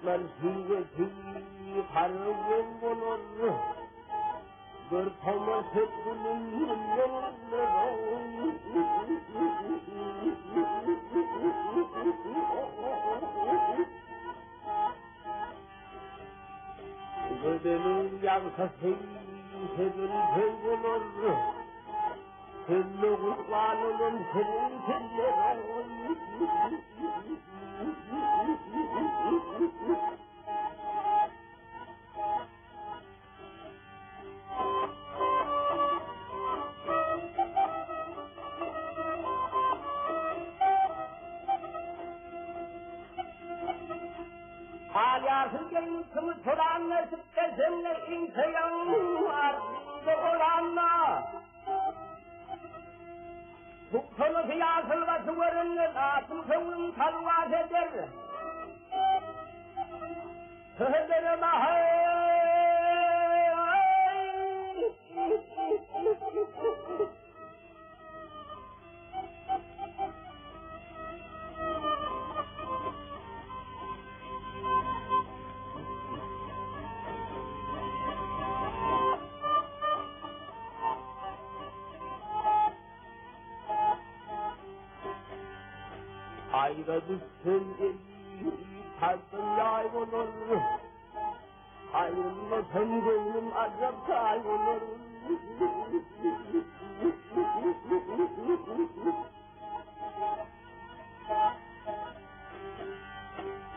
Men hiver til fargen vonor Bör komma sökkulun Gödünün yansası Sebül köyvonor Sebül kutlanının Sebül köyvonor Alyasın gelin kımı turanla Sıkkazımla insayan Ardında olanla Tuktunu fiyasıl ve sıvırını Atın kıvrım kalvaz eder Hıdırı mahı Ayda düşsün kalbim yayvonur Ayrılmasın gönlüm acap kaybolur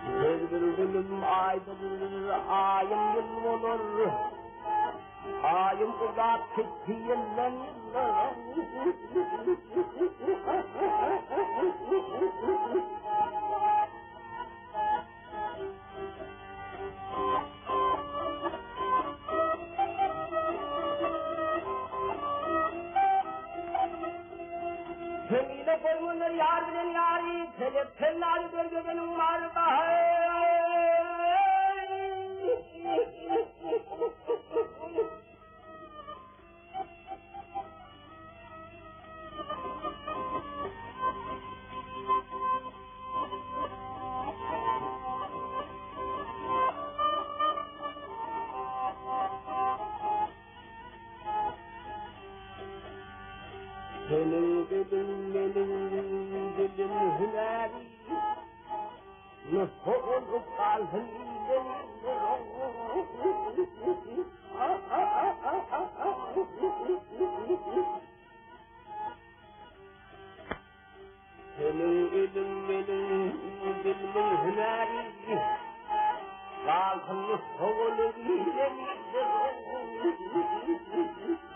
Bir bülbülüm aydır ayım yıl olur Ayım uzak çıktı yıldan yıllar Cemile koymunlar yar bilen yari Telep tellari dergedenin var Senin gülün benim gülüm hüneri Nasıl olup kalsın Senin gülün benim gülüm hüneri Kalsın nasıl olup kalsın